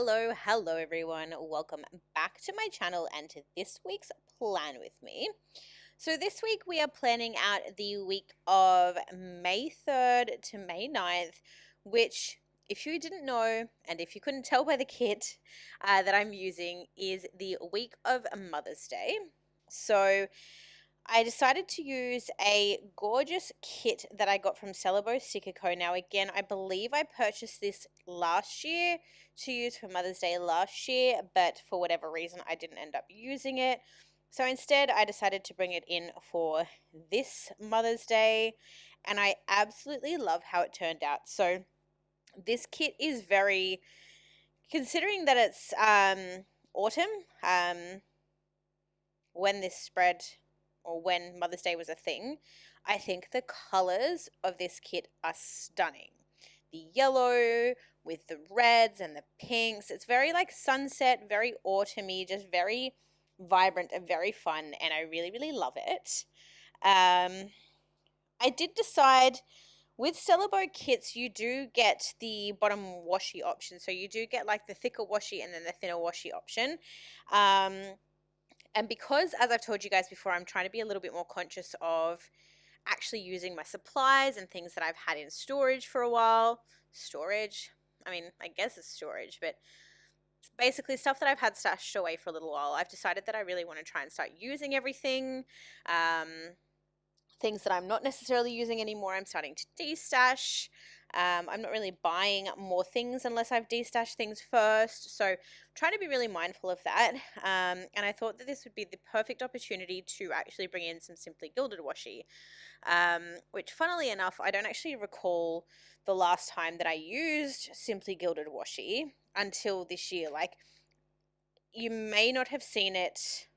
Hello everyone. Welcome back to my channel and to this week's plan with me. So this week we are planning out the week of May 3rd to May 9th, which if you didn't know and if you couldn't tell by the kit that I'm using is the week of Mother's Day. So I decided to use a gorgeous kit that I got from Celebo Sticker Co. Now, again, I believe I purchased this last year to use for Mother's Day last year, but for whatever reason, I didn't end up using it. So instead, I decided to bring it in for this Mother's Day, and I absolutely love how it turned out. So this kit is very, considering that it's autumn, when this spread or when Mother's Day was a thing, I think the colors of this kit are stunning. The yellow with the reds and the pinks. It's very like sunset, very autumny, just very vibrant and very fun, and I really, really love it. I did decide with Celebo kits, you do get the bottom washi option. So you do get like the thicker washi and then the thinner washi option. And because, as I've told you guys before, I'm trying to be a little bit more conscious of actually using my supplies and things that I've had in storage for a while. Storage? I mean, I guess it's storage, but basically stuff that I've had stashed away for a little while. I've decided that I really want to try and start using everything. Things that I'm not necessarily using anymore, I'm starting to de-stash. I'm not really buying more things unless I've de-stashed things first. So trying to be really mindful of that. And I thought that this would be the perfect opportunity to actually bring in some Simply Gilded washi. Which funnily enough, I don't actually recall the last time that I used Simply Gilded washi until this year. Like, you may not have seen it.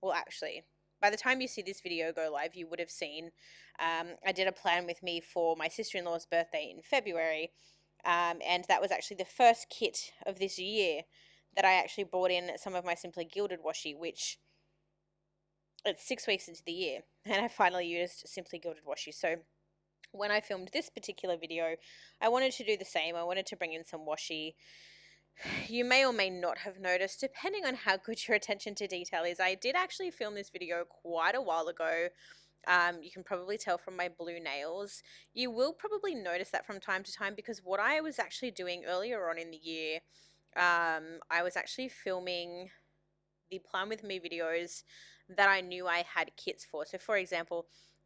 Well, actually, by the time you see this video go live, you would have seen I did a plan with me for my sister-in-law's birthday in February, and that was actually the first kit of this year that I actually brought in some of my Simply Gilded washi, which it's 6 weeks into the year, and I finally used Simply Gilded washi. So when I filmed this particular video, I wanted to do the same. I wanted to bring in some washi. You may or may not have noticed, depending on how good your attention to detail is, I did actually film this video quite a while ago. You can probably tell from my blue nails. You will probably notice that from time to time because what I was actually doing earlier on in the year, I was actually filming the Plan With Me videos that I knew I had kits for. So for example,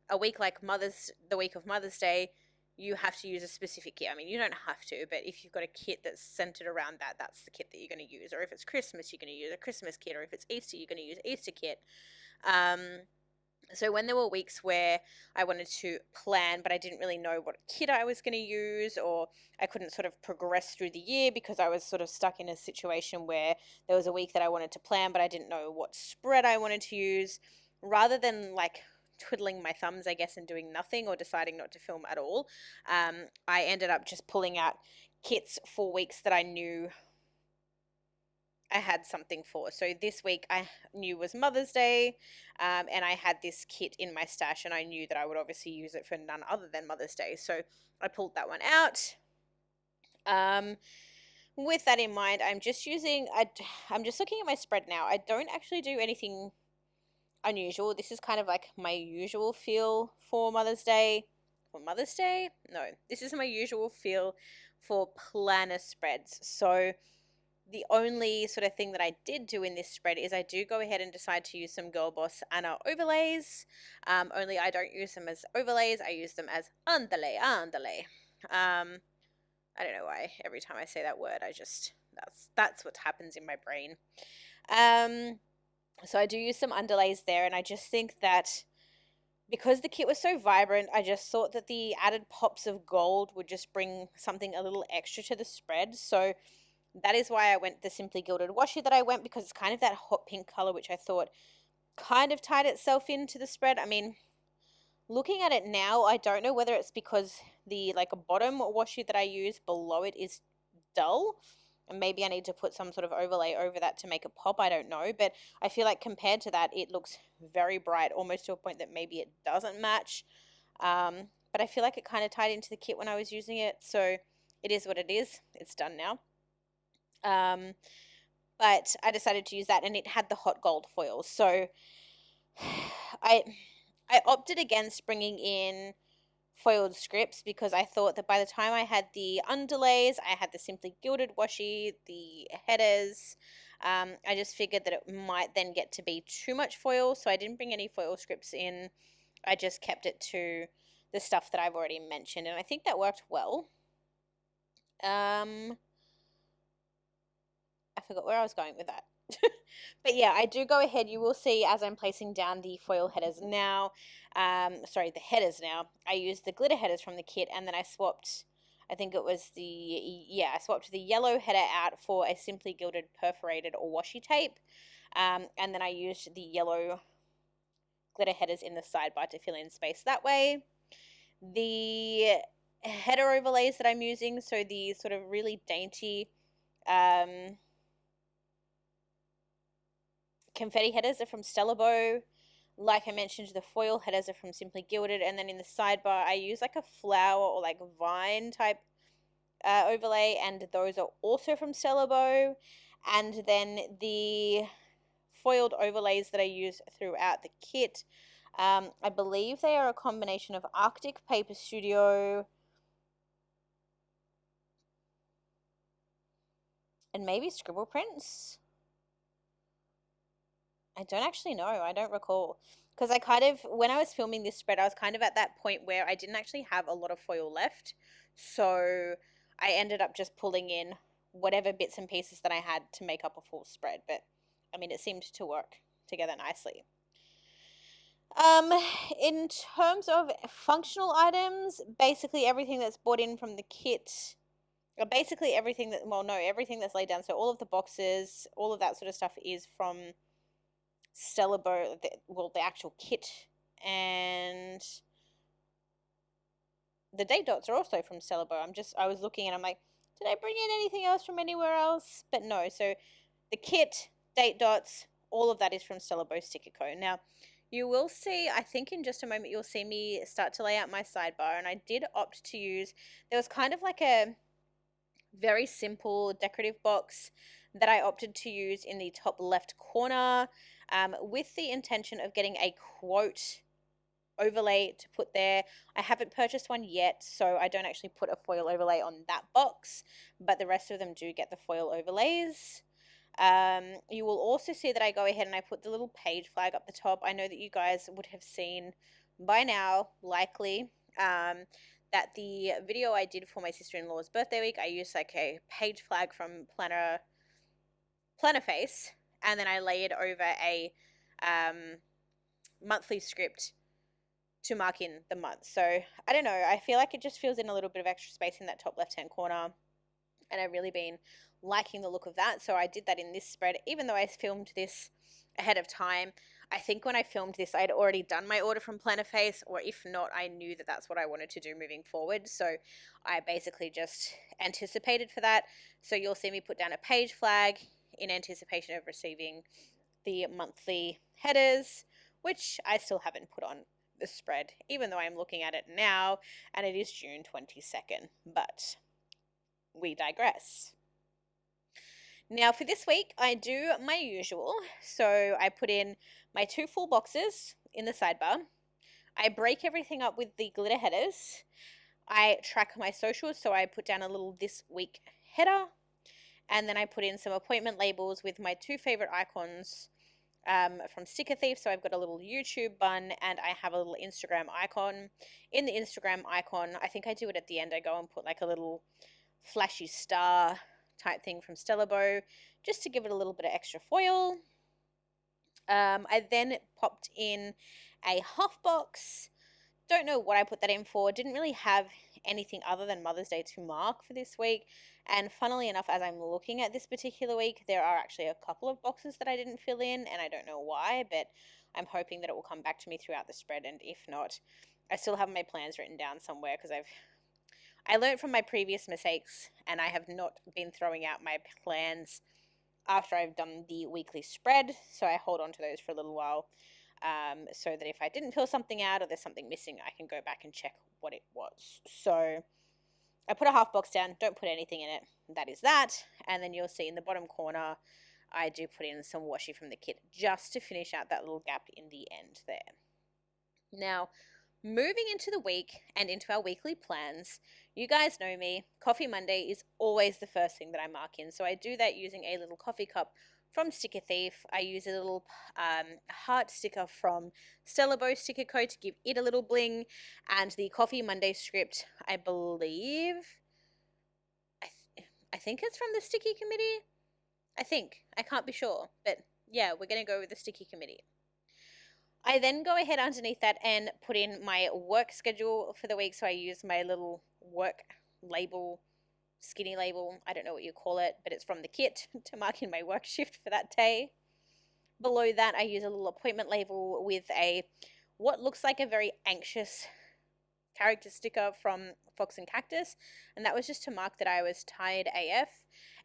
a week like the week of Mother's Day, you have to use a specific kit. I mean, you don't have to, but if you've got a kit that's centered around that, that's the kit that you're going to use. Or if it's Christmas, you're going to use a Christmas kit. Or if it's Easter, you're going to use Easter kit. So when there were weeks where I wanted to plan, but I didn't really know what kit I was going to use, or I couldn't sort of progress through the year because I was sort of stuck in a situation where there was a week that I wanted to plan, but I didn't know what spread I wanted to use, rather than like twiddling my thumbs, I guess, and doing nothing or deciding not to film at all, I ended up just pulling out kits for weeks that I knew I had something for. So this week I knew was Mother's Day, and I had this kit in my stash, and I knew that I would obviously use it for none other than Mother's Day. So I pulled that one out. With that in mind, I'm just looking at my spread now. I don't actually do anything unusual. This is kind of like my usual feel for Mother's Day. For Mother's Day? No, this is my usual feel for planner spreads. So the only sort of thing that I did do in this spread is I do go ahead and decide to use some Girl Boss Anna overlays. Only I don't use them as overlays. I use them as underlay. I don't know why every time I say that word, that's what happens in my brain. So I do use some underlays there, and I just think that because the kit was so vibrant, I just thought that the added pops of gold would just bring something a little extra to the spread. So that is why I went the Simply Gilded washi that I went, because it's kind of that hot pink color, which I thought kind of tied itself into the spread. I mean, looking at it now, I don't know whether it's because the like bottom washi that I use below it is dull, and maybe I need to put some sort of overlay over that to make it pop. I don't know, but I feel like compared to that, it looks very bright, almost to a point that maybe it doesn't match. But I feel like it kind of tied into the kit when I was using it, so it is what it is. It's done now. Um, but I decided to use that, and it had the hot gold foil. So I I opted against bringing in foiled scripts because I thought that by the time I had the underlays, I had the Simply Gilded washi, the headers. I just figured that it might then get to be too much foil, so I didn't bring any foil scripts in. I just kept it to the stuff that I've already mentioned, and I think that worked well. Um, I forgot where I was going with that. But yeah, I do go ahead. You will see as I'm placing down the foil headers now. Sorry, the headers now. I used the glitter headers from the kit, and then I swapped. I think it was I swapped the yellow header out for a Simply Gilded perforated or washi tape, and then I used the yellow glitter headers in the sidebar to fill in space that way. The header overlays that I'm using, so the sort of really dainty confetti headers are from Stella Bow. Like I mentioned, the foil headers are from Simply Gilded, and then in the sidebar, I use like a flower or like vine type overlay, and those are also from Stella Bow. And then the foiled overlays that I use throughout the kit, I believe they are a combination of Arctic Paper Studio and maybe Scribble Prints. I don't actually know. I don't recall. Because I kind of, when I was filming this spread, I was kind of at that point where I didn't actually have a lot of foil left. So I ended up just pulling in whatever bits and pieces that I had to make up a full spread. But I mean, it seemed to work together nicely. Um, in terms of functional items, basically everything that's bought in from the kit, basically everything that, well, no, everything that's laid down. So all of the boxes, all of that sort of stuff is from Stella Bow, the actual kit, and the date dots are also from Stella Bow. I was looking and I'm like, did I bring in anything else from anywhere else? But no, so the kit, date dots, all of that is from Stella Bow Sticker Co. Now, you will see, I think in just a moment, you'll see me start to lay out my sidebar, and I did opt to use, there was kind of like a very simple decorative box that I opted to use in the top left corner with the intention of getting a quote overlay to put there. I haven't purchased one yet, so I don't actually put a foil overlay on that box, but the rest of them do get the foil overlays. You will also see that I go ahead and I put the little page flag up the top. I know that you guys would have seen by now, likely, that the video I did for my sister-in-law's birthday week, I used like a page flag from Planner Face, and then I layered over a monthly script to mark in the month. So I don't know. I feel like it just fills in a little bit of extra space in that top left-hand corner, and I've really been liking the look of that. So I did that in this spread, even though I filmed this ahead of time. I think when I filmed this, I'd already done my order from Planner Face, or if not, I knew that that's what I wanted to do moving forward. So I basically just anticipated for that. So you'll see me put down a page flag in anticipation of receiving the monthly headers, which I still haven't put on the spread, even though I'm looking at it now and it is June 22nd. But we digress. Now for this week, I do my usual. So I put in my 2 full boxes in the sidebar. I break everything up with the glitter headers. I track my socials, so I put down a little this week header. And then I put in some appointment labels with my 2 favorite icons from Sticker Thief. So I've got a little YouTube bun and I have a little Instagram icon. In the Instagram icon, I think I do it at the end. I go and put like a little flashy star type thing from Stella Bow just to give it a little bit of extra foil. I then popped in a half box. Don't know what I put that in for. Didn't really have anything other than Mother's Day to mark for this week. And funnily enough, as I'm looking at this particular week, there are actually a couple of boxes that I didn't fill in, and I don't know why, but I'm hoping that it will come back to me throughout the spread. And if not, I still have my plans written down somewhere because I learned from my previous mistakes, and I have not been throwing out my plans after I've done the weekly spread. So I hold on to those for a little while. So that if I didn't fill something out or there's something missing, I can go back and check what it was. So I put a half box down, don't put anything in it. That is that. And then you'll see in the bottom corner, I do put in some washi from the kit just to finish out that little gap in the end there. Now, moving into the week and into our weekly plans, you guys know me, Coffee Monday is always the first thing that I mark in. So I do that using a little coffee cup from Sticker Thief. I use a little heart sticker from Stella Bow Sticker Co. to give it a little bling. And the Coffee Monday script, I believe, I think it's from the Sticky Committee. I think. I can't be sure. But yeah, we're going to go with the Sticky Committee. I then go ahead underneath that and put in my work schedule for the week. So I use my little work label, skinny label. I don't know what you call it, but it's from the kit to mark in my work shift for that day. Below that, I use a little appointment label with what looks like a very anxious character sticker from Fox and Cactus. And that was just to mark that I was tired AF.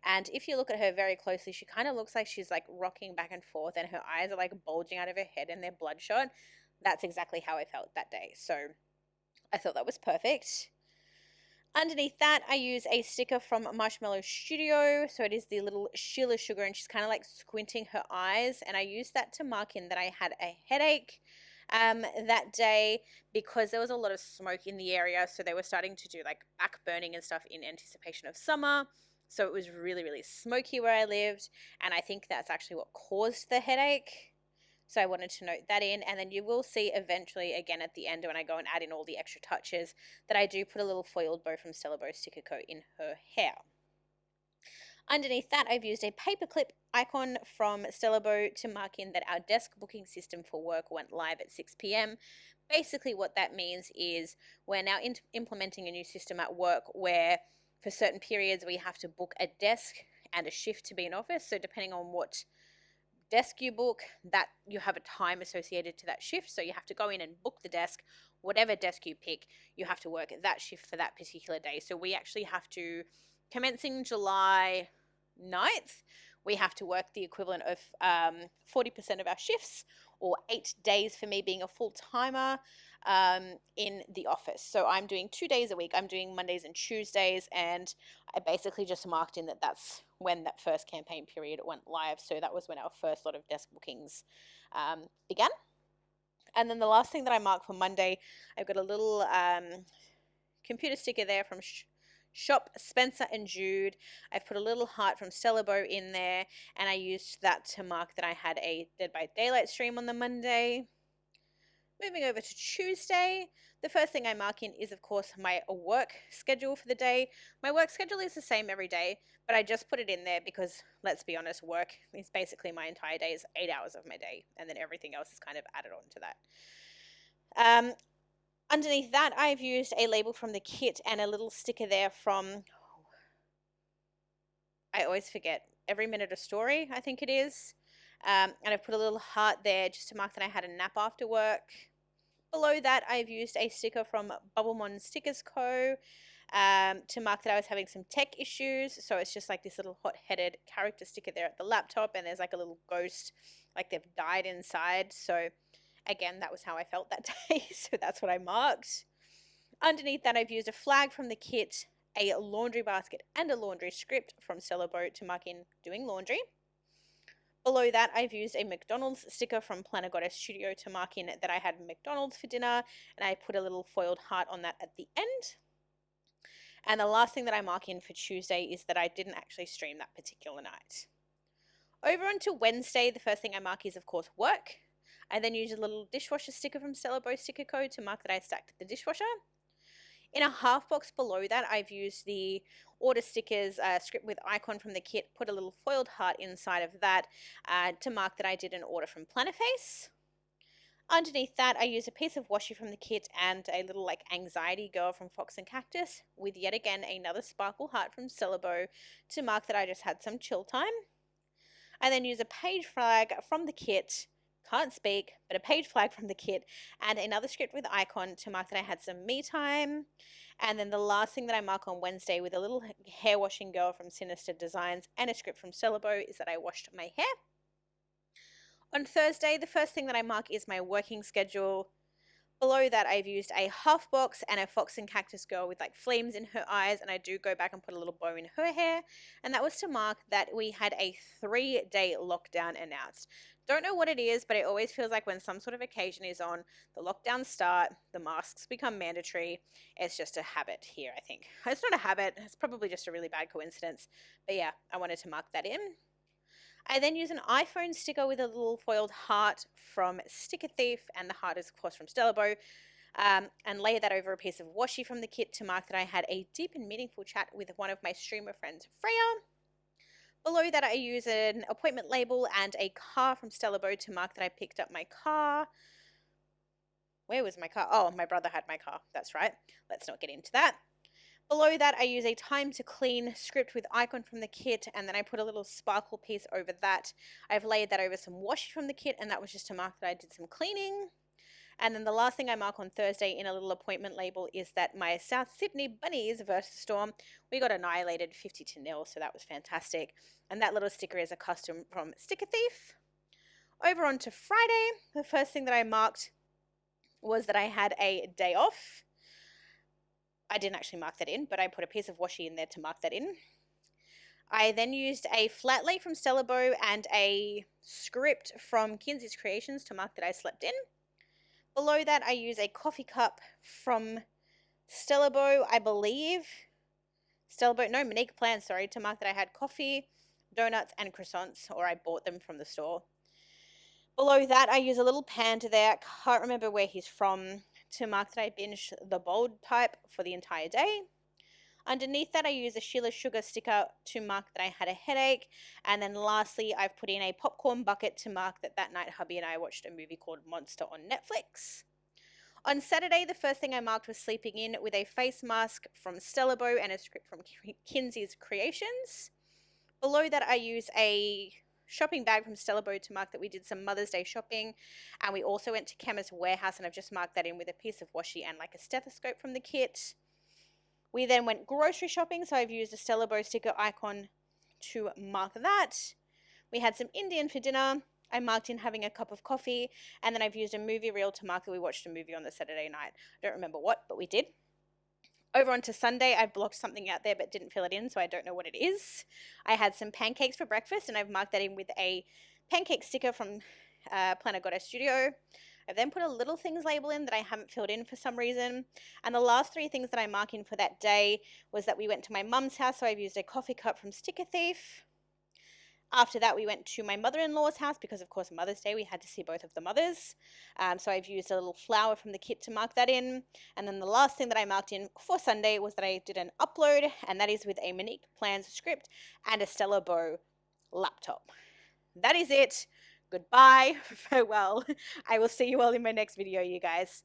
And if you look at her very closely, she kind of looks like she's like rocking back and forth and her eyes are like bulging out of her head and they're bloodshot. That's exactly how I felt that day. So I thought that was perfect. Underneath that, I use a sticker from Marshmallow Studio. So it is the little Sheila Sugar and she's kind of like squinting her eyes. And I used that to mark in that I had a headache that day because there was a lot of smoke in the area. So they were starting to do like back burning and stuff in anticipation of summer. So it was really, really smoky where I lived. And I think that's actually what caused the headache. So I wanted to note that in. And then you will see eventually, again at the end when I go and add in all the extra touches, that I do put a little foiled bow from Stella Bow Sticker Co. in her hair. Underneath that, I've used a paperclip icon from Stella Bow to mark in that our desk booking system for work went live at 6 p.m. Basically what that means is we're now implementing a new system at work where for certain periods we have to book a desk and a shift to be in office. So depending on what desk you book, that you have a time associated to that shift. So you have to go in and book the desk. Whatever desk you pick, you have to work that shift for that particular day. So we actually have to, commencing July 9th, we have to work the equivalent of 40% of our shifts, or 8 days for me being a full-timer in the office. So I'm doing 2 days a week. I'm doing Mondays and Tuesdays, and I basically just marked in that that's when that first campaign period went live. So that was when our first lot of desk bookings began. And then the last thing that I marked for Monday, I've got a little computer sticker there from Shop Spencer and Jude. I've put a little heart from Stella Bow in there, and I used that to mark that I had a Dead by Daylight stream on the Monday. Moving over to Tuesday, the first thing I mark in is, of course, my work schedule for the day. My work schedule is the same every day, but I just put it in there because, let's be honest, work is basically my entire day is 8 hours of my day, and then everything else is kind of added on to that. Underneath that, I've used a label from the kit and a little sticker there from, I always forget, Every Minute a Story, I think it is. And I've put a little heart there just to mark that I had a nap after work. Below that, I've used a sticker from Bubblemon Stickers Co. To mark that I was having some tech issues. So it's just like this little hot-headed character sticker there at the laptop, and there's like a little ghost, like they've died inside. So again, that was how I felt that day, so that's what I marked. Underneath that, I've used a flag from the kit, a laundry basket, and a laundry script from Stella Bow to mark in doing laundry. Below that, I've used a McDonald's sticker from Planner Goddess Studio to mark in that I had McDonald's for dinner, and I put a little foiled heart on that at the end. And the last thing that I mark in for Tuesday is that I didn't actually stream that particular night. Over onto Wednesday, the first thing I mark is, of course, work. I then use a little dishwasher sticker from Stella Bow Sticker Co. to mark that I stacked the dishwasher. In a half box below that, I've used the order stickers script with icon from the kit, put a little foiled heart inside of that to mark that I did an order from Plannerface. Underneath that, I use a piece of washi from the kit and a little like anxiety girl from Fox and Cactus with yet again another sparkle heart from Stella Bow to mark that I just had some chill time. I then use a page flag from the kit, can't speak, but a page flag from the kit and another script with icon to mark that I had some me time. And then the last thing that I mark on Wednesday with a little hair washing girl from Sinister Designs and a script from Stella Bow is that I washed my hair. On Thursday, the first thing that I mark is my working schedule. Below that, I've used a half box and a fox and cactus girl with like flames in her eyes, and I do go back and put a little bow in her hair, and that was to mark that we had a 3-day lockdown announced. Don't know what it is, but it always feels like when some sort of occasion is on, the lockdowns start, the masks become mandatory. It's just a habit here, I think. It's not a habit, it's probably just a really bad coincidence. But yeah, I wanted to mark that in. I then use an iPhone sticker with a little foiled heart from Sticker Thief, and the heart is of course from Stellabo, and lay that over a piece of washi from the kit to mark that I had a deep and meaningful chat with one of my streamer friends, Freya. Below that, I use an appointment label and a car from Stellabo to mark that I picked up my car. Where was my car? Oh, my brother had my car. That's right. Let's not get into that. Below that, I use a time to clean script with icon from the kit, and then I put a little sparkle piece over that. I've laid that over some washi from the kit, and that was just to mark that I did some cleaning. And then the last thing I mark on Thursday in a little appointment label is that my South Sydney Bunnies versus Storm, we got annihilated 50-0, so that was fantastic. And that little sticker is a custom from Sticker Thief. Over on to Friday, the first thing that I marked was that I had a day off. I didn't actually mark that in, but I put a piece of washi in there to mark that in. I then used a flat lay from Stellabo and a script from Kinsey's Creations to mark that I slept in. Below that, I use a coffee cup from Stellabo, I believe. Monique Plan, sorry, to mark that I had coffee, donuts, and croissants, or I bought them from the store. Below that, I use a little panda there. I can't remember where he's from, to mark that I binged the bold type for the entire day. Underneath that, I use a Sheila Sugar sticker to mark that I had a headache. And then lastly, I've put in a popcorn bucket to mark that that night hubby and I watched a movie called Monster on Netflix. On Saturday, the first thing I marked was sleeping in with a face mask from Stellabo and a script from Kinsey's Creations. Below that, I use a shopping bag from Stellabo to mark that we did some Mother's Day shopping, and we also went to Chemist Warehouse, and I've just marked that in with a piece of washi and like a stethoscope from the kit. We then went grocery shopping, so I've used a Stellabo sticker icon to mark that. We had some Indian for dinner. I marked in having a cup of coffee, and then I've used a movie reel to mark that we watched a movie on the Saturday night. I don't remember what, but we did. Over onto Sunday, I blocked something out there but didn't fill it in, so I don't know what it is. I had some pancakes for breakfast, and I've marked that in with a pancake sticker from Planet Goddess Studio. I've then put a little things label in that I haven't filled in for some reason. And the last 3 things that I mark in for that day was that we went to my mum's house, so I've used a coffee cup from Sticker Thief. After that, we went to my mother-in-law's house because, of course, Mother's Day, we had to see both of the mothers. So I've used a little flower from the kit to mark that in. And then the last thing that I marked in for Sunday was that I did an upload, and that is with a Monique Plans script and a Stellabo laptop. That is it. Goodbye. Farewell. I will see you all in my next video, you guys.